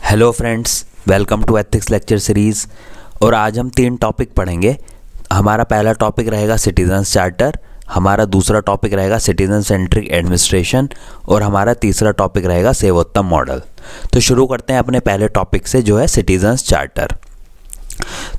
Hello friends, welcome to ethics lecture series. और आज हम 3 टॉपिक पढ़ेंगे। हमारा पहला टॉपिक रहेगा सिटीजन्स चार्टर, हमारा दूसरा टॉपिक रहेगा सिटीजन सेंट्रिक एडमिनिस्ट्रेशन और हमारा तीसरा टॉपिक रहेगा सेवोत्तम मॉडल। तो शुरू करते हैं अपने पहले टॉपिक से, जो है सिटीजन्स चार्टर।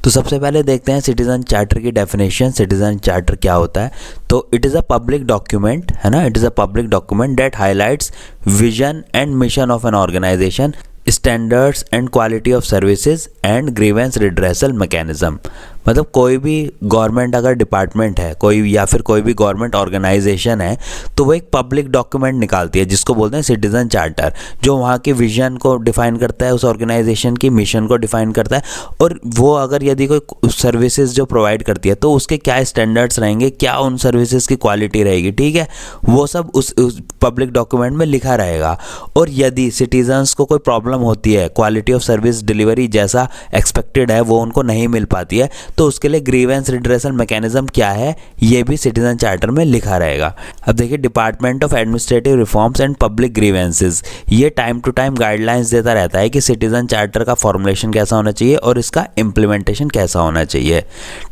तो सबसे पहले देखते हैं सिटीजन चार्टर की डेफिनेशन। सिटीजन चार्टर क्या होता है? तो it is a public document, है ना। It is a public document that highlights vision and mission of an organization, standards and quality of services and grievance redressal mechanism. मतलब कोई भी गवर्नमेंट अगर डिपार्टमेंट है कोई, या फिर कोई भी गवर्नमेंट ऑर्गेनाइजेशन है, तो वो एक पब्लिक डॉक्यूमेंट निकालती है जिसको बोलते हैं सिटीजन चार्टर, जो वहाँ के विजन को डिफाइन करता है, उस ऑर्गेनाइजेशन की मिशन को डिफाइन करता है, और वो अगर यदि कोई सर्विसेज जो प्रोवाइड करती है तो उसके क्या स्टैंडर्ड्स रहेंगे, क्या उन सर्विसेज की क्वालिटी रहेगी, ठीक है, वो सब उस पब्लिक डॉक्यूमेंट में लिखा रहेगा। और यदि सिटीजन्स को कोई प्रॉब्लम होती है, क्वालिटी ऑफ सर्विस डिलीवरी जैसा एक्सपेक्टेड है वो उनको नहीं मिल पाती है, तो उसके लिए ग्रीवेंस रिड्रेसल मैकेनिज्म क्या है ये भी सिटीजन चार्टर में लिखा रहेगा। अब देखिए, department of administrative reforms and public grievances ये टाइम टू टाइम गाइडलाइंस देता रहता है कि सिटीजन चार्टर का फॉर्मुलेशन कैसा होना चाहिए और इसका इम्प्लीमेंटेशन कैसा होना चाहिए।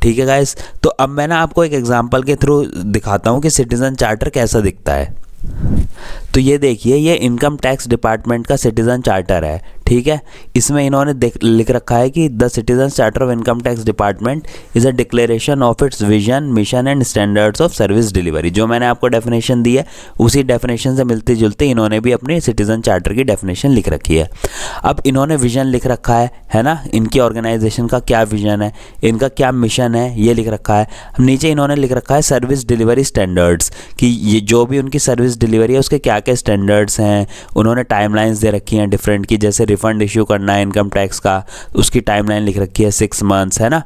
ठीक है गाइस, तो अब मैं ना आपको एक एग्जांपल के थ्रू दिखाता हूँ कि सिटीजन चार्टर कैसा दिखता है। तो ये देखिए, ये इनकम टैक्स डिपार्टमेंट का सिटीजन चार्टर है, ठीक है। इसमें इन्होंने लिख रखा है कि the citizen charter of income tax department is a declaration of its vision, mission and standards of service delivery. जो मैंने आपको डेफिनेशन दी है उसी डेफिनेशन से मिलते जुलते इन्होंने भी अपनी सिटीजन चार्टर की डेफिनेशन लिख रखी है। अब इन्होंने विजन लिख रखा है ना, इनकी ऑर्गेनाइजेशन का क्या विजन है, इनका क्या मिशन है, ये लिख रखा है। नीचे इन्होंने लिख रखा है सर्विस डिलीवरी स्टैंडर्ड्स, कि ये जो भी उनकी सर्विस डिलीवरी है उसके क्या क्या स्टैंडर्ड्स हैं। उन्होंने टाइमलाइंस दे रखी हैं डिफरेंट की, जैसे रिफंड इश्यू करना है इनकम टैक्स का, उसकी टाइमलाइन लिख रखी है 6 मंथ्स, है ना।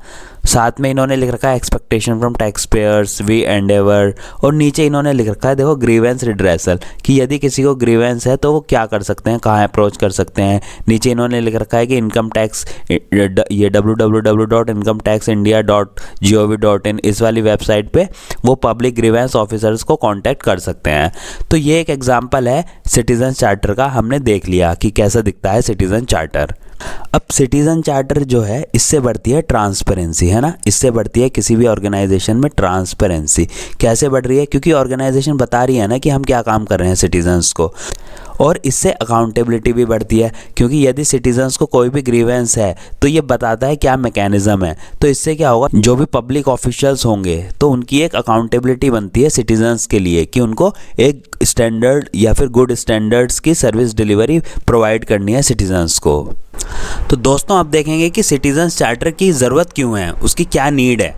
साथ में इन्होंने लिख रखा है expectation from taxpayers we endeavour. और नीचे इन्होंने लिख रखा है, देखो, ग्रीवेंस रिड्रेसल, कि यदि किसी को ग्रीवेंस है तो वो क्या कर सकते हैं, कहाँ अप्रोच कर सकते हैं। नीचे इन्होंने लिख रखा है कि इनकम टैक्स, ये www.incometaxindia.gov.in इस वाली वेबसाइट पे वो पब्लिक ग्रीवेंस ऑफिसर्स को कांटेक्ट कर सकते हैं। तो ये एक एग्जांपल है सिटीजन चार्टर का, हमने देख लिया कि कैसा दिखता है सिटीजन चार्टर। अब सिटीजन चार्टर जो है, इससे बढ़ती है ट्रांसपेरेंसी, है ना। इससे बढ़ती है किसी भी ऑर्गेनाइजेशन में ट्रांसपेरेंसी। कैसे बढ़ रही है? क्योंकि ऑर्गेनाइजेशन बता रही है ना कि हम क्या काम कर रहे हैं सिटीजन्स को। और इससे अकाउंटेबिलिटी भी बढ़ती है, क्योंकि यदि सिटीजन्स को कोई भी ग्रीवेंस है तो ये बताता है क्या मैकेनिज्म है। तो इससे क्या होगा, जो भी पब्लिक ऑफिशियल्स होंगे तो उनकी एक अकाउंटेबिलिटी बनती है सिटीजन्स के लिए, कि उनको एक स्टैंडर्ड या फिर गुड स्टैंडर्ड्स की सर्विस डिलीवरी प्रोवाइड करनी है सिटीजन्स को। तो दोस्तों, अब देखेंगे कि सिटीजन्स चार्टर की ज़रूरत क्यों है, उसकी क्या नीड है।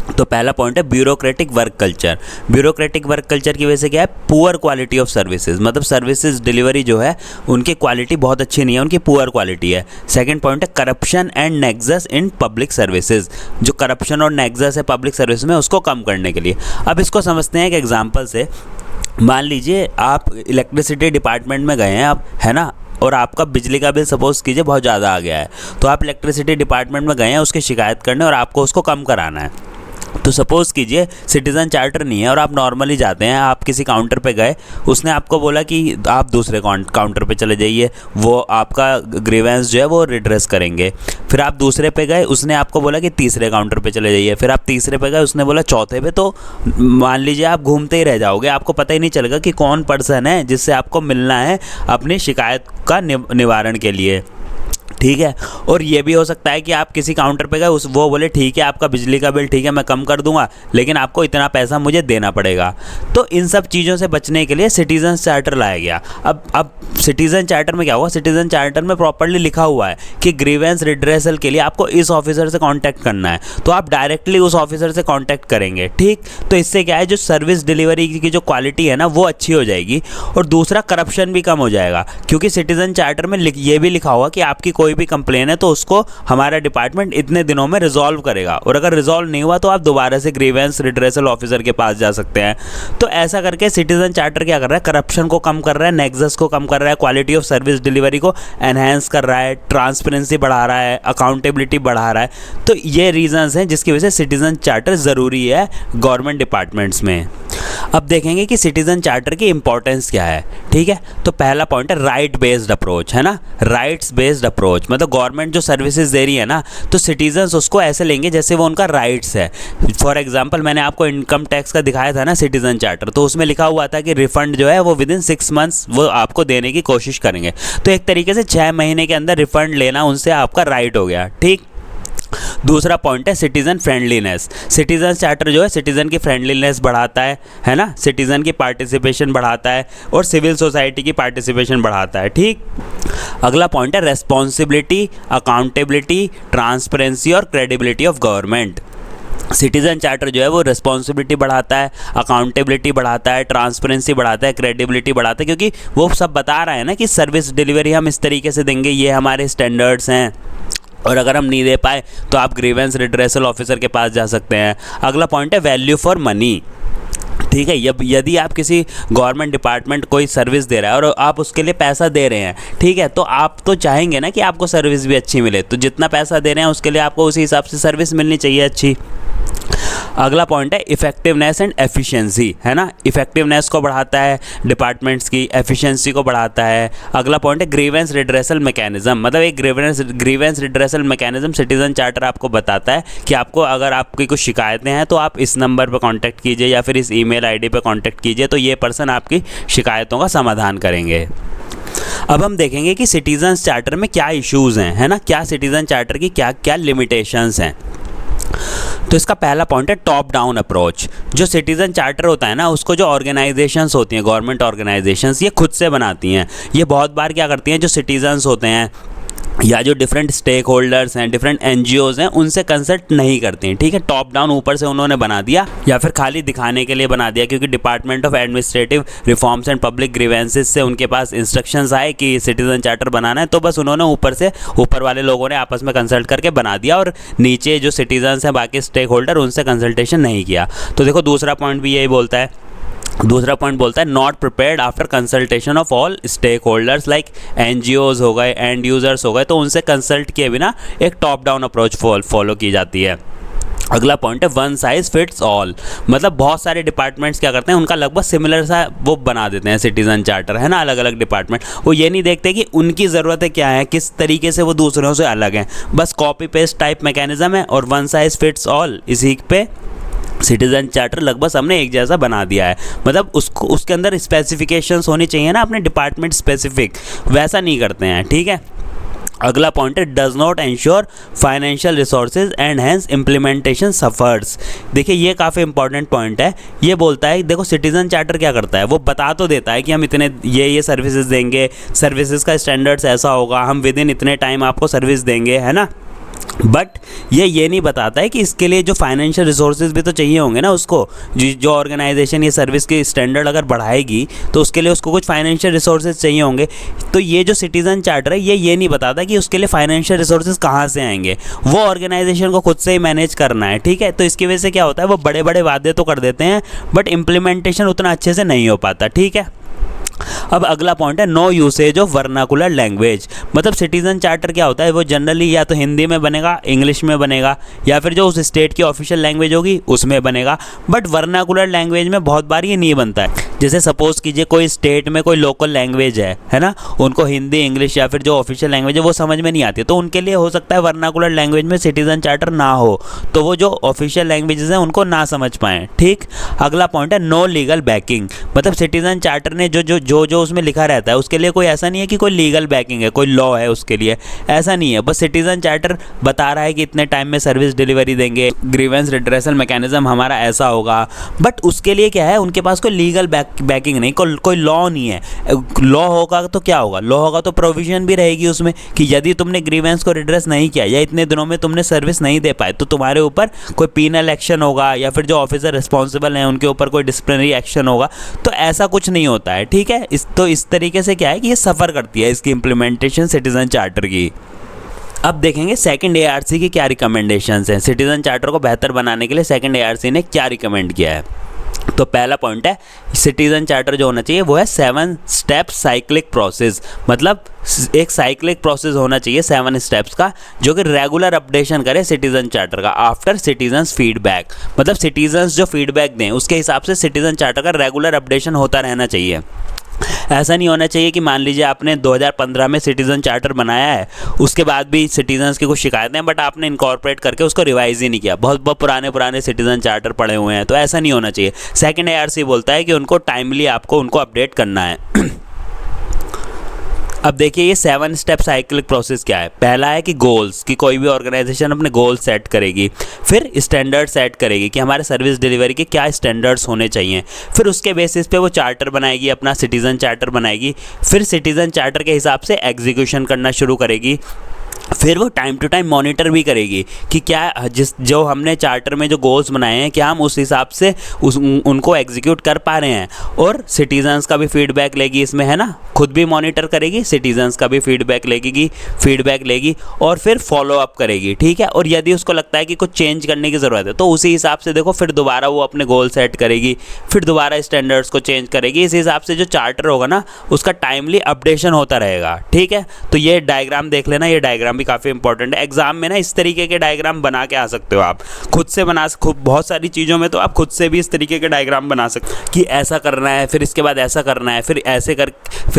तो पहला पॉइंट है bureaucratic work culture. Bureaucratic work culture की वजह से क्या है, पुअर क्वालिटी ऑफ सर्विसेज, मतलब सर्विसेज डिलीवरी जो है उनकी क्वालिटी बहुत अच्छी नहीं है, उनकी पुअर क्वालिटी है। सेकंड पॉइंट है corruption and nexus in public services, जो करप्शन और नेक्सस है पब्लिक सर्विस में उसको कम करने के लिए। अब इसको समझते हैं एक एग्जाम्पल से। मान लीजिए आप इलेक्ट्रिसिटी डिपार्टमेंट में गए हैं आप, है ना, और आपका बिजली का बिल सपोज कीजिए बहुत ज़्यादा आ गया है, तो आप इलेक्ट्रिसिटी डिपार्टमेंट में गए हैं उसकी शिकायत करने और आपको उसको कम कराना है। तो सपोज़ कीजिए सिटीज़न चार्टर नहीं है और आप नॉर्मली जाते हैं, आप किसी काउंटर पे गए, उसने आपको बोला कि आप दूसरे काउंटर पे चले जाइए, वो आपका ग्रीवेंस जो है वो रिड्रेस करेंगे। फिर आप दूसरे पे गए, उसने आपको बोला कि तीसरे काउंटर पे चले जाइए। फिर आप तीसरे पे गए, उसने बोला चौथे पे। तो मान लीजिए आप घूमते ही रह जाओगे, आपको पता ही नहीं चलेगा कि कौन पर्सन है जिससे आपको मिलना है अपनी शिकायत का निवारण के लिए, ठीक है। और ये भी हो सकता है कि आप किसी काउंटर पे गए, वो बोले ठीक है आपका बिजली का बिल ठीक है मैं कम कर दूंगा, लेकिन आपको इतना पैसा मुझे देना पड़ेगा। तो इन सब चीज़ों से बचने के लिए सिटीजन चार्टर लाया गया। अब सिटीजन चार्टर में क्या हुआ, सिटीजन चार्टर में प्रॉपर्ली लिखा हुआ है कि ग्रीवेंस रिड्रेसल के लिए आपको इस ऑफिसर से कांटेक्ट करना है, तो आप डायरेक्टली उस ऑफिसर से कांटेक्ट करेंगे, ठीक। तो इससे क्या है, जो सर्विस डिलीवरी की जो क्वालिटी है ना वो अच्छी हो जाएगी। और दूसरा, करप्शन भी कम हो जाएगा, क्योंकि सिटीजन चार्टर में ये भी लिखा होगा कि आपकी कोई भी कंप्लेन है तो उसको हमारा डिपार्टमेंट इतने दिनों में रिजॉल्व करेगा, और अगर रिजॉल्व नहीं हुआ तो आप दोबारा से ग्रीवेंस रिड्रेसल ऑफिसर के पास जा सकते हैं। तो ऐसा करके सिटीजन चार्टर क्या कर रहा है, करप्शन को कम कर रहा है, नेक्सस को कम कर रहा है, क्वालिटी ऑफ सर्विस डिलीवरी को एनहेंस कर रहा है, ट्रांसपेरेंसी बढ़ा रहा है, अकाउंटेबिलिटी बढ़ा रहा है। तो ये रीजंस हैं जिसकी वजह से सिटीजन चार्टर ज़रूरी है गवर्नमेंट डिपार्टमेंट्स में। अब देखेंगे कि सिटीजन चार्टर की इंपॉर्टेंस क्या है। ठीक है, तो पहला पॉइंट है राइट बेस्ड अप्रोच, है ना, राइट्स बेस्ड अप्रोच। मतलब गवर्नमेंट जो सर्विसेज दे रही है ना, तो सिटीजन्स उसको ऐसे लेंगे जैसे वो उनका राइट्स है। फॉर एग्जांपल मैंने आपको इनकम टैक्स का दिखाया था ना सिटीजन चार्टर, तो उसमें लिखा हुआ था कि रिफंड जो है वो विद इन 6 मंथ्स वो आपको देने की कोशिश करेंगे। तो एक तरीके से 6 महीने के अंदर रिफंड लेना उनसे आपका राइट हो गया। ठीक, दूसरा पॉइंट है सिटीजन फ्रेंडलीनेस। सिटीजन चार्टर जो है सिटीजन की फ्रेंडलीनेस बढ़ाता है ना, सिटीजन की पार्टिसिपेशन बढ़ाता है और सिविल सोसाइटी की पार्टिसिपेशन बढ़ाता है। ठीक, अगला पॉइंट है रेस्पॉन्सिबिलिटी, अकाउंटेबिलिटी, ट्रांसपेरेंसी और credibility of government. Citizen charter जो है वो रिस्पॉन्सिबिलिटी बढ़ाता है, अकाउंटेबिलिटी बढ़ाता है, ट्रांसपेरेंसी बढ़ाता है, क्रेडिबिलिटी बढ़ाता है, क्योंकि वो सब बता रहा है ना कि सर्विस डिलीवरी हम इस तरीके से देंगे, ये हमारे स्टैंडर्ड्स हैं, और अगर हम नहीं दे पाए तो आप ग्रीवेंस रिड्रेसल ऑफिसर के पास जा सकते हैं। अगला पॉइंट है वैल्यू फॉर मनी। ठीक है, यदि आप किसी गवर्नमेंट डिपार्टमेंट कोई सर्विस दे रहा है और आप उसके लिए पैसा दे रहे हैं, ठीक है, तो आप तो चाहेंगे ना कि आपको सर्विस भी अच्छी मिले, तो जितना पैसा दे रहे हैं उसके लिए आपको उसी हिसाब से सर्विस मिलनी चाहिए अच्छी। अगला पॉइंट है इफेक्टिवनेस एंड एफिशिएंसी, है ना, इफेक्टिवनेस को बढ़ाता है डिपार्टमेंट्स की, एफिशिएंसी को बढ़ाता है। अगला पॉइंट है ग्रीवेंस रिड्रेसल मैकेनिज्म। मतलब एक grievance redressal mechanism citizen charter आपको बताता है कि आपको अगर आपकी कुछ शिकायतें हैं तो आप इस नंबर पर कांटेक्ट कीजिए या फिर इस ईमेल आईडी पर कांटेक्ट कीजिए, तो ये पर्सन आपकी शिकायतों का समाधान करेंगे। अब हम देखेंगे कि सिटीजन चार्टर में क्या इश्यूज़ हैं, है ना, क्या सिटीजन चार्टर की क्या क्या लिमिटेशंस हैं। तो इसका पहला पॉइंट है टॉप डाउन अप्रोच। जो सिटीजन चार्टर होता है ना, उसको जो ऑर्गेनाइजेशंस होती हैं, गवर्नमेंट ऑर्गेनाइजेशंस, ये खुद से बनाती हैं। ये बहुत बार क्या करती हैं, जो सिटीजन्स होते हैं या जो डिफरेंट स्टेक होल्डर्स हैं, डिफरेंट एनजीओज़ हैं, उनसे कंसल्ट नहीं करती हैं। ठीक है, टॉप डाउन ऊपर से उन्होंने बना दिया या फिर खाली दिखाने के लिए बना दिया, क्योंकि department of administrative reforms and public grievances से उनके पास इंस्ट्रक्शंस आए कि सिटीजन चार्टर बनाना है, तो बस उन्होंने ऊपर वाले लोगों ने आपस में कंसल्ट करके बना दिया और नीचे जो सिटीजन्स हैं, बाकी स्टेक होल्डर, उनसे कंसल्टेशन नहीं किया। तो देखो दूसरा पॉइंट भी यही बोलता है। दूसरा पॉइंट बोलता है not prepared after consultation of all stakeholders like NGOs हो गए, एंड यूजर्स हो गए, तो उनसे कंसल्ट किए बिना एक टॉप डाउन अप्रोच फॉलो की जाती है। अगला पॉइंट है वन साइज फिट्स ऑल। मतलब बहुत सारे डिपार्टमेंट्स क्या करते हैं, उनका लगभग सिमिलर सा वो बना देते हैं सिटीजन चार्टर, है ना, अलग अलग डिपार्टमेंट। वो ये नहीं देखते कि उनकी ज़रूरतें क्या है, किस तरीके से वो दूसरों से अलग हैं, बस कॉपी पेस्ट टाइप मैकेनिज्म है और वन साइज फिट्स ऑल, इसी पे सिटीजन चार्टर लगभग हमने एक जैसा बना दिया है। मतलब उसके अंदर स्पेसिफिकेशंस होनी चाहिए ना अपने डिपार्टमेंट स्पेसिफिक, वैसा नहीं करते हैं। ठीक है, अगला पॉइंट है does not ensure financial resources and hence implementation suffers. देखिए ये काफ़ी इंपॉर्टेंट पॉइंट है। ये बोलता है, देखो सिटीजन चार्टर क्या करता है, वो बता तो देता है कि हम इतने ये सर्विसेज देंगे, सर्विसेज का स्टैंडर्ड्स ऐसा होगा, हम विद इन इतने टाइम आपको सर्विस देंगे, है ना, बट ये नहीं बताता है कि इसके लिए जो फाइनेंशियल रिसोर्सेज भी तो चाहिए होंगे ना उसको। जो ऑर्गेनाइजेशन ये सर्विस की स्टैंडर्ड अगर बढ़ाएगी तो उसके लिए उसको कुछ फाइनेंशियल रिसोर्सेज चाहिए होंगे। तो ये जो सिटीजन चार्टर है ये नहीं बताता कि उसके लिए फाइनेंशियल रिसोर्सेज कहाँ से आएंगे, वो ऑर्गेनाइजेशन को खुद से ही मैनेज करना है। ठीक है, तो इसकी वजह से क्या होता है, वो बड़े बड़े वादे तो कर देते हैं बट इम्प्लीमेंटेशन उतना अच्छे से नहीं हो पाता। ठीक है, अब अगला पॉइंट है no usage of vernacular language. मतलब सिटीजन चार्टर क्या होता है, वो जनरली या तो हिंदी में बनेगा, इंग्लिश में बनेगा, या फिर जो उस स्टेट की ऑफिशियल लैंग्वेज होगी उसमें बनेगा। बट वर्नाकुलर लैंग्वेज में बहुत बार ये नहीं बनता है। जैसे सपोज कीजिए कोई स्टेट में कोई लोकल लैंग्वेज है ना, उनको हिंदी, इंग्लिश या फिर जो ऑफिशियल लैंग्वेज है वो समझ में नहीं आती, तो उनके लिए हो सकता है वर्नाकुलर लैंग्वेज में सिटीजन चार्टर ना हो, तो वो जो ऑफिशियल लैंग्वेजेस हैं उनको ना समझ पाएँ। ठीक, अगला पॉइंट है नो लीगल बैकिंग। मतलब सिटीजन चार्टर ने जो उसमें लिखा रहता है उसके लिए कोई ऐसा नहीं है कि कोई लीगल बैकिंग है, कोई लॉ है उसके लिए, ऐसा नहीं है। बस सिटीजन चार्टर बता रहा है कि इतने टाइम में सर्विस डिलीवरी देंगे, ग्रीवेंस रिड्रेसल मैकेनिज्म हमारा ऐसा होगा, बट उसके लिए क्या है, उनके पास कोई लीगल बैकिंग नहीं, कोई लॉ नहीं है। लॉ होगा तो क्या होगा, लॉ होगा तो प्रोविजन भी रहेगी उसमें कि यदि तुमने ग्रीवेंस को रिड्रेस नहीं किया या इतने दिनों में तुमने सर्विस नहीं दे पाए तो तुम्हारे ऊपर कोई पीनल एक्शन होगा या फिर जो ऑफिसर रिस्पॉन्सिबल हैं उनके ऊपर कोई डिसिप्लिनरी एक्शन होगा। तो ऐसा कुछ नहीं होता है। ठीक है, इस तरीके से क्या है कि ये सफ़र करती है इसकी इम्प्लीमेंटेशन सिटीजन चार्टर की। अब देखेंगे सेकंड एआरसी की क्या रिकमेंडेशंस हैं, सिटीजन चार्टर को बेहतर बनाने के लिए सेकंड एआरसी ने क्या रिकमेंड किया है। तो पहला पॉइंट है सिटीजन चार्टर जो होना चाहिए वो है 7 स्टेप साइक्लिक प्रोसेस, मतलब एक साइक्लिक प्रोसेस होना चाहिए 7 स्टेप्स का, जो कि रेगुलर अपडेशन करे सिटीजन चार्टर का आफ्टर सिटीजन्स फीडबैक, मतलब सिटीजन्स जो फीडबैक दें उसके हिसाब से सिटीजन चार्टर का रेगुलर अपडेशन होता रहना चाहिए। ऐसा नहीं होना चाहिए कि मान लीजिए आपने 2015 में सिटीजन चार्टर बनाया है, उसके बाद भी सिटीजन्स की कुछ शिकायतें हैं बट आपने इनकॉर्पोरेट करके उसको रिवाइज ही नहीं किया, बहुत बहुत पुराने सिटीजन चार्टर पड़े हुए हैं, तो ऐसा नहीं होना चाहिए। सेकंड ARC बोलता है कि उनको टाइमली आपको उनको अपडेट करना है। अब देखिए ये 7 स्टेप साइक्लिक प्रोसेस क्या है। पहला है कि गोल्स, कि कोई भी ऑर्गेनाइजेशन अपने गोल सेट करेगी, फिर स्टैंडर्ड सेट करेगी कि हमारे सर्विस डिलीवरी के क्या स्टैंडर्ड्स होने चाहिए, फिर उसके बेसिस पे वो चार्टर बनाएगी, अपना सिटीजन चार्टर बनाएगी, फिर सिटीजन चार्टर के हिसाब से एग्जीक्यूशन करना शुरू करेगी, फिर वो टाइम टू टाइम मॉनिटर भी करेगी कि क्या जो हमने चार्टर में जो गोल्स बनाए हैं क्या हम उस हिसाब से उनको एग्जीक्यूट कर पा रहे हैं, और सिटीजन्स का भी फीडबैक लेगी इसमें, है ना, खुद भी मॉनिटर करेगी, सिटीजन्स का भी फीडबैक लेगी और फिर फॉलो अप करेगी, ठीक है। और यदि उसको लगता है कि कुछ चेंज करने की ज़रूरत है तो उसी हिसाब से देखो फिर दोबारा वो अपने गोल सेट करेगी, फिर दोबारा स्टैंडर्ड्स को चेंज करेगी। इस हिसाब से जो चार्टर होगा ना उसका टाइमली अपडेशन होता रहेगा, ठीक है। तो ये डायग्राम देख लेना, ये डायग्राम भी काफ़ी इंपॉर्टेंट है। एग्जाम में ना इस तरीके के डायग्राम बना के आ सकते हो, आप खुद से बहुत सारी चीज़ों में तो आप खुद से भी इस तरीके के डायग्राम बना सकते हो कि ऐसा करना है, फिर इसके बाद ऐसा करना है, फिर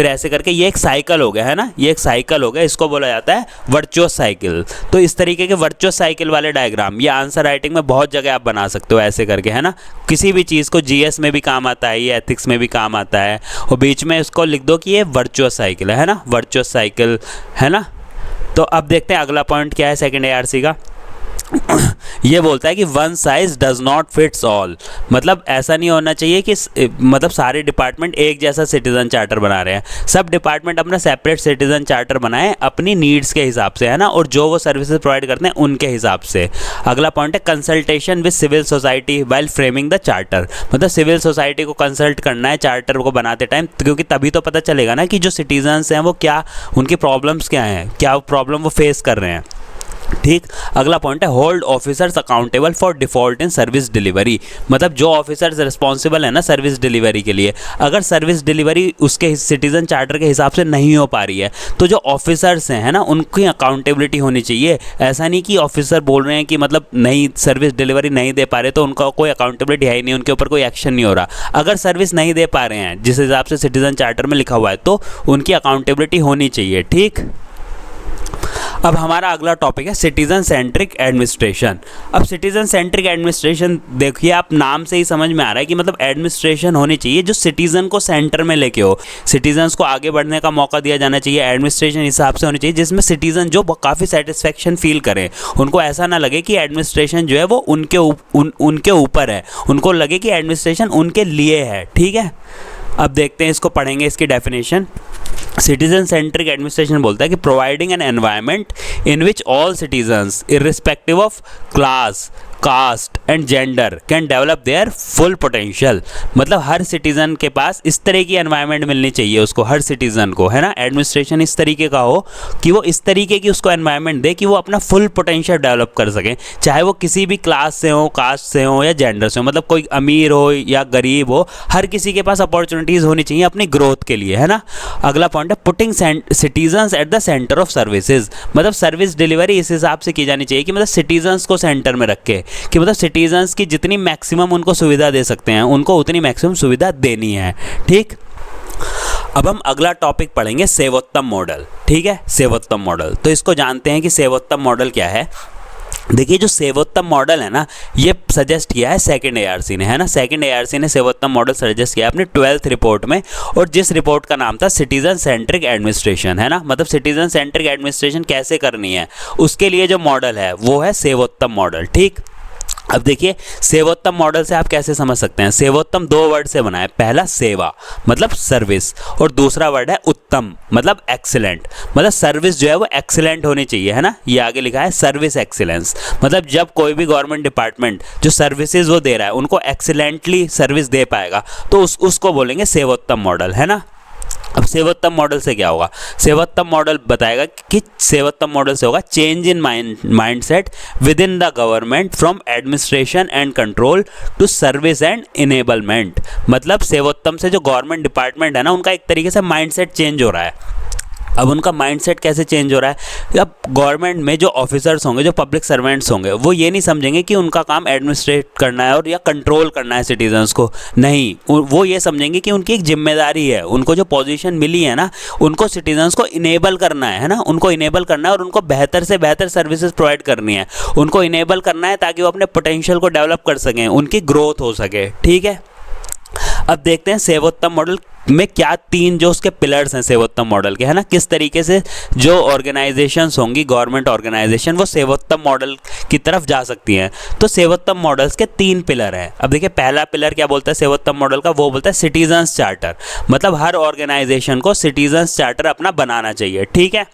ऐसे करके ये एक साइकिल हो गया, है ना, ये एक साइकिल हो गया, इसको बोला जाता है वर्चुअस साइकिल। तो इस तरीके के वर्चुअस साइकिल वाले डायग्राम ये आंसर राइटिंग में बहुत जगह आप बना सकते हो ऐसे करके, है ना। किसी भी चीज़ को GS में भी काम आता है, ये एथिक्स में भी काम आता है, और बीच में इसको लिख दो कि ये वर्चुअस साइकिल है ना, वर्चुअस साइकिल, है ना। तो अब देखते हैं अगला पॉइंट क्या है सेकंड ARC का। ये बोलता है कि one size does not fits all, मतलब ऐसा नहीं होना चाहिए कि मतलब सारे डिपार्टमेंट एक जैसा सिटीजन चार्टर बना रहे हैं, सब डिपार्टमेंट अपना सेपरेट सिटीजन चार्टर बनाए अपनी नीड्स के हिसाब से, है ना, और जो वो सर्विसेज प्रोवाइड करते हैं उनके हिसाब से। अगला पॉइंट है consultation with civil society while framing the charter, मतलब सिविल सोसाइटी को कंसल्ट करना है चार्टर को बनाते टाइम, क्योंकि तभी तो पता चलेगा ना कि जो सिटीजन्स हैं वो क्या, उनकी प्रॉब्लम्स क्या हैं, क्या प्रॉब्लम वो फेस कर रहे हैं, ठीक। अगला पॉइंट है hold officers accountable for default in service delivery, मतलब जो ऑफिसर्स रिस्पॉन्सिबल है ना सर्विस डिलीवरी के लिए, अगर सर्विस डिलीवरी उसके सिटीजन चार्टर के हिसाब से नहीं हो पा रही है तो जो ऑफिसर्स हैं, है ना, उनकी अकाउंटेबिलिटी होनी चाहिए। ऐसा नहीं कि ऑफिसर बोल रहे हैं कि मतलब नहीं सर्विस डिलीवरी नहीं दे पा रहे तो उनका कोई अकाउंटेबिलिटी है ही नहीं, उनके ऊपर कोई एक्शन नहीं हो रहा। अगर सर्विस नहीं दे पा रहे हैं जिस हिसाब से सिटीजन चार्टर में लिखा हुआ है तो उनकी अकाउंटेबिलिटी होनी चाहिए, ठीक। अब हमारा अगला टॉपिक है सिटीजन सेंट्रिक एडमिनिस्ट्रेशन। अब सिटीजन सेंट्रिक एडमिनिस्ट्रेशन देखिए, आप नाम से ही समझ में आ रहा है कि मतलब एडमिनिस्ट्रेशन होनी चाहिए जो सिटीजन को सेंटर में लेके हो, सिटीजन्स को आगे बढ़ने का मौका दिया जाना चाहिए। एडमिनिस्ट्रेशन हिसाब से होनी चाहिए जिसमें सिटीजन जो काफ़ी सेटिस्फेक्शन फील करें, उनको ऐसा ना लगे कि एडमिनिस्ट्रेशन जो है वो उनके ऊपर है, उनको लगे कि एडमिनिस्ट्रेशन उनके लिए है, ठीक है। अब देखते हैं, इसको पढ़ेंगे, इसकी डेफिनेशन। सिटीजन सेंट्रिक एडमिनिस्ट्रेशन बोलता है कि providing an environment in which all citizens irrespective of class, caste and gender can develop their full potential, मतलब हर सिटीज़न के पास इस तरह की एनवायरनमेंट मिलनी चाहिए उसको, हर सिटीज़न को, है ना। एडमिनिस्ट्रेशन इस तरीके का हो कि वो इस तरीके की उसको एनवायरनमेंट दे कि वो अपना फुल पोटेंशियल डेवलप कर सकें, चाहे वो किसी भी क्लास से हो, कास्ट से हो या जेंडर से हो, मतलब कोई अमीर हो या गरीब हो, हर किसी के पास अपॉर्चुनिटीज़ होनी चाहिए अपनी ग्रोथ के लिए, है ना। अगला पॉइंट है putting citizens at the centre of services, मतलब सर्विस डिलीवरी इस हिसाब से की जानी चाहिए कि मतलब सिटीजन्स को सेंटर में रख के, कि मतलब सिटीजन्स की जितनी मैक्सिमम उनको सुविधा दे सकते हैं उनको उतनी मैक्सिमम सुविधा देनी है, ठीक। अब हम अगला टॉपिक पढ़ेंगे सेवोत्तम मॉडल, ठीक है, सेवोत्तम मॉडल। तो इसको जानते हैं कि सेवोत्तम मॉडल क्या है। देखिए जो सेवोत्तम मॉडल है ना, ये सजेस्ट किया है सेकंड ARC ने, है ना। सेकंड ARC ने सेवोत्तम मॉडल सजेस्ट किया अपने 12th रिपोर्ट में, और जिस रिपोर्ट का नाम था सिटीजन सेंट्रिक एडमिनिस्ट्रेशन, है ना, मतलब सिटीजन सेंट्रिक एडमिनिस्ट्रेशन कैसे करनी है उसके लिए जो मॉडल है वो है सेवोत्तम मॉडल, ठीक। अब देखिए सेवोत्तम मॉडल से आप कैसे समझ सकते हैं। सेवोत्तम 2 वर्ड से बना है, पहला सेवा मतलब सर्विस, और दूसरा वर्ड है उत्तम मतलब एक्सीलेंट, मतलब सर्विस जो है वो एक्सीलेंट होनी चाहिए, है ना। ये आगे लिखा है सर्विस एक्सीलेंस, मतलब जब कोई भी गवर्नमेंट डिपार्टमेंट जो सर्विसेज वो दे रहा है उनको एक्सीलेंटली सर्विस दे पाएगा तो उसको बोलेंगे सेवोत्तम मॉडल, है ना। अब सेवोत्तम मॉडल से क्या होगा? सेवोत्तम मॉडल बताएगा कि सेवोत्तम मॉडल से होगा change in mindset within the government from administration and control to service and enablement. मतलब सेवोत्तम से जो गवर्नमेंट डिपार्टमेंट है ना, उनका एक तरीके से माइंडसेट चेंज हो रहा है। अब उनका माइंडसेट कैसे चेंज हो रहा है? अब गवर्नमेंट में जो ऑफिसर्स होंगे, जो पब्लिक सर्वेंट्स होंगे, वो ये नहीं समझेंगे कि उनका काम एडमिनिस्ट्रेट करना है और या कंट्रोल करना है सिटीजन्स को। नहीं, वो ये समझेंगे कि उनकी एक जिम्मेदारी है, उनको जो पोजीशन मिली है ना, उनको सिटीजन्स को इनेबल करना है ना, उनको इनेबल करना है और उनको बेहतर से बेहतर सर्विसेज प्रोवाइड करनी है। उनको इनेबल करना है ताकि वो अपने पोटेंशियल को डेवलप कर सकें, उनकी ग्रोथ हो सके। ठीक है, अब देखते हैं सेवोत्तम मॉडल में क्या तीन जो उसके पिलर्स हैं सेवोत्तम मॉडल के, है ना, किस तरीके से जो ऑर्गेनाइजेशंस होंगी, गवर्नमेंट ऑर्गेनाइजेशन, वो सेवोत्तम मॉडल की तरफ जा सकती हैं। तो सेवोत्तम मॉडल्स के तीन पिलर हैं। अब देखिए, पहला पिलर क्या बोलता है सेवोत्तम मॉडल का? वो बोलता है सिटीजन्स चार्टर। मतलब हर ऑर्गेनाइजेशन को सिटीजन्स चार्टर अपना बनाना चाहिए। ठीक है,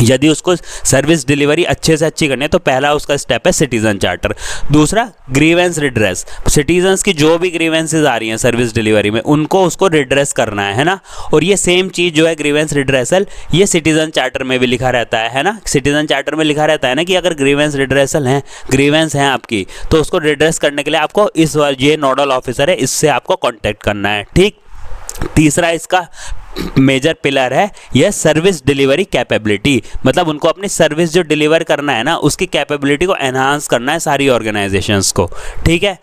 यदि उसको सर्विस डिलीवरी अच्छे से अच्छी करनी है तो पहला उसका स्टेप है सिटीजन चार्टर। दूसरा, ग्रीवेंस रिड्रेस। सिटीजन्स की जो भी ग्रीवेंसेस आ रही हैं सर्विस डिलीवरी में, उनको उसको रिड्रेस करना है ना। और ये सेम चीज़ जो है ग्रीवेंस रिड्रेसल, ये सिटीजन चार्टर में भी लिखा रहता है ना। सिटीजन चार्टर में लिखा रहता है ना कि अगर ग्रीवेंस रिड्रेसल हैं, ग्रीवेंस हैं आपकी, तो उसको रिड्रेस करने के लिए आपको इस ये नोडल ऑफिसर है, इससे आपको कॉन्टैक्ट करना है। ठीक, तीसरा इसका मेजर पिलर है यह सर्विस डिलीवरी कैपेबिलिटी। मतलब उनको अपनी सर्विस जो डिलीवर करना है ना, उसकी कैपेबिलिटी को एनहांस करना है सारी ऑर्गेनाइजेशंस को। ठीक है,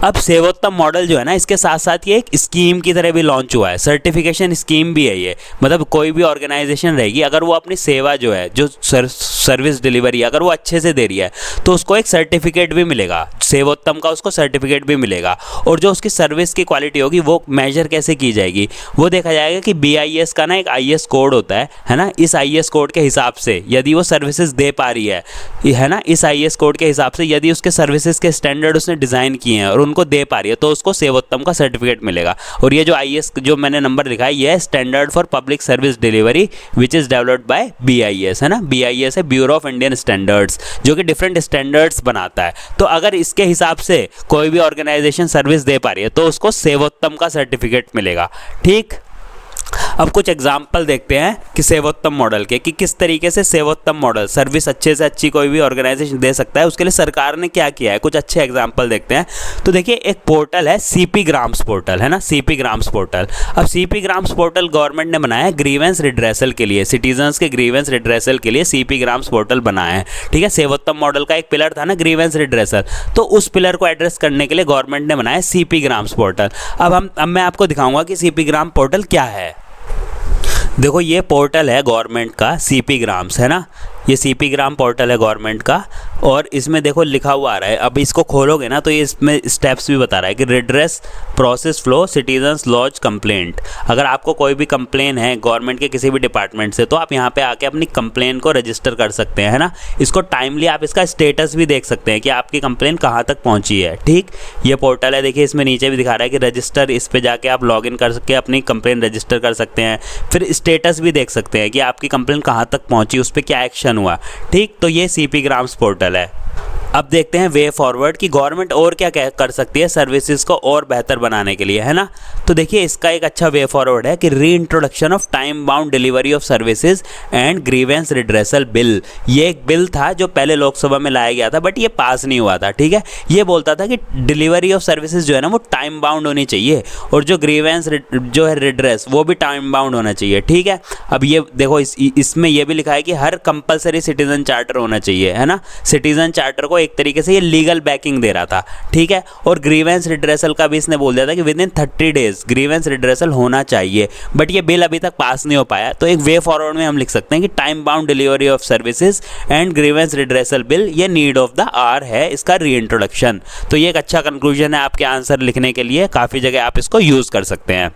अब सेवोत्तम मॉडल जो है ना, इसके साथ साथ ये एक स्कीम की तरह भी लॉन्च हुआ है, सर्टिफिकेशन स्कीम भी है ये। मतलब कोई भी ऑर्गेनाइजेशन रहेगी, अगर वो अपनी सेवा जो है, जो सर्विस डिलीवरी अगर वो अच्छे से दे रही है, तो उसको एक सर्टिफिकेट भी मिलेगा, सेवोत्तम का उसको सर्टिफिकेट भी मिलेगा। और जो उसकी सर्विस की क्वालिटी होगी वो मेजर कैसे की जाएगी? वो देखा जाएगा कि BIS का ना एक IS कोड होता है ना, इस IS कोड के हिसाब से यदि वो सर्विसेज दे पा रही है ना, इस IS कोड के हिसाब से यदि उसके सर्विसेज के स्टैंडर्ड उसने डिज़ाइन किए हैं और उनको दे पा रही है, तो उसको सेवोत्तम का सर्टिफिकेट मिलेगा। और ये जो IS जो मैंने नंबर लिखा है, ये है standard for public service delivery which is developed by BIS, है ना। BIS है ब्यूरो ऑफ इंडियन स्टैंडर्ड्स, जो कि डिफरेंट स्टैंडर्ड्स बनाता है। तो अगर इसके हिसाब से कोई भी ऑर्गेनाइजेशन सर्विस दे पा रही है, तो उसको सेवोत्तम का सर्टिफिकेट मिलेगा। ठीक, अब कुछ एग्जाम्पल देखते हैं कि सेवोत्तम मॉडल के, कि किस तरीके से सेवोत्तम मॉडल सर्विस अच्छे से अच्छी कोई भी ऑर्गेनाइजेशन दे सकता है, उसके लिए सरकार ने क्या किया है। कुछ अच्छे एग्जाम्पल देखते हैं। तो देखिए, एक पोर्टल है CP ग्राम्स पोर्टल, है ना, CP ग्राम्स पोर्टल। अब CP ग्राम्स पोर्टल गवर्नमेंट ने बनाया है ग्रीवेंस रिड्रेसल के लिए, सिटीजन्स के ग्रीवेंस रिड्रेसल के लिए CP ग्राम्स पोर्टल बनाया है। ठीक है, सेवोत्तम मॉडल का एक पिलर था ना ग्रीवेंस रिड्रेसल, तो उस पिलर को एड्रेस करने के लिए गवर्नमेंट ने बनाया CP ग्राम्स पोर्टल। अब मैं आपको दिखाऊंगा कि CP ग्राम पोर्टल क्या है। देखो, ये पोर्टल है गवर्नमेंट का CP ग्राम्स, है ना, ये CP ग्राम पोर्टल है गवर्नमेंट का। और इसमें देखो लिखा हुआ आ रहा है, अब इसको खोलोगे ना तो ये इसमें स्टेप्स भी बता रहा है कि redress process flow citizens lodge complaint. अगर आपको कोई भी कंप्लेन है गवर्नमेंट के किसी भी डिपार्टमेंट से, तो आप यहाँ पे आके अपनी कंप्लेन को रजिस्टर कर सकते हैं, है ना। इसको टाइमली आप इसका स्टेटस भी देख सकते हैं कि आपकी कंप्लेन कहाँ तक पहुँची है। ठीक, ये पोर्टल है, देखिए इसमें नीचे भी दिखा रहा है कि रजिस्टर, इस पर जाके आप लॉगिन कर सकते हैं, अपनी कंप्लेन रजिस्टर कर सकते हैं, फिर स्टेटस भी देख सकते हैं कि आपकी कंप्लेन कहाँ तक पहुँची, उस पर क्या एक्शन हुआ। ठीक, तो ये CP ग्राम्स पोर्टल है। अब देखते हैं वे फॉरवर्ड कि गवर्नमेंट और क्या कर सकती है सर्विसेज को और बेहतर बनाने के लिए, है ना। तो देखिए, इसका एक अच्छा वे फॉरवर्ड है कि री introduction of time bound delivery of services and grievance redressal bill. ये एक बिल था जो पहले लोकसभा में लाया गया था, बट ये पास नहीं हुआ था। ठीक है, ये बोलता था कि डिलीवरी ऑफ सर्विसेज जो है ना, वो टाइम बाउंड होनी चाहिए, और जो ग्रीवेंस जो है रिड्रेस, वो भी टाइम बाउंड होना चाहिए। ठीक है, अब ये देखो, इसमें यह भी लिखा है कि हर कंपलसरी सिटीजन चार्टर होना चाहिए, है ना। सिटीजन चार्टर को एक तरीके से ये लीगल बैकिंग दे रहा था। ठीक है, और ग्रीवेंस रिड्रेसल का भी इसने बोल दिया था कि with in 30 days grievance redressal होना चाहिए, बट ये बिल अभी तक पास नहीं हो पाया। तो एक वे फॉरवर्ड में हम लिख सकते हैं कि time bound delivery of services and grievance redressal bill, ये नीड ऑफ द आवर है, इसका री इंट्रोडक्शन। तो ये एक अच्छा कंक्लूजन है आपके आंसर लिखने के लिए, काफ़ी जगह आप इसको यूज़ कर सकते हैं।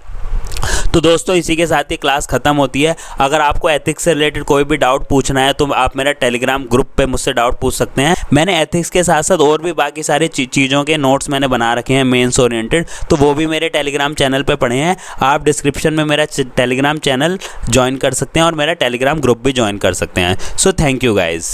तो दोस्तों, इसी के साथ ही क्लास ख़त्म होती है। अगर आपको एथिक्स से रिलेटेड कोई भी डाउट पूछना है तो आप मेरा टेलीग्राम ग्रुप पे मुझसे डाउट पूछ सकते हैं। मैंने एथिक्स के साथ साथ और भी बाकी सारी चीज़ों के नोट्स मैंने बना रखे हैं मेंस ओरिएंटेड, तो वो भी मेरे टेलीग्राम चैनल पे पड़े हैं। आप डिस्क्रिप्शन में मेरा टेलीग्राम चैनल ज्वाइन कर सकते हैं और मेरा टेलीग्राम ग्रुप भी ज्वाइन कर सकते हैं। So thank you guys.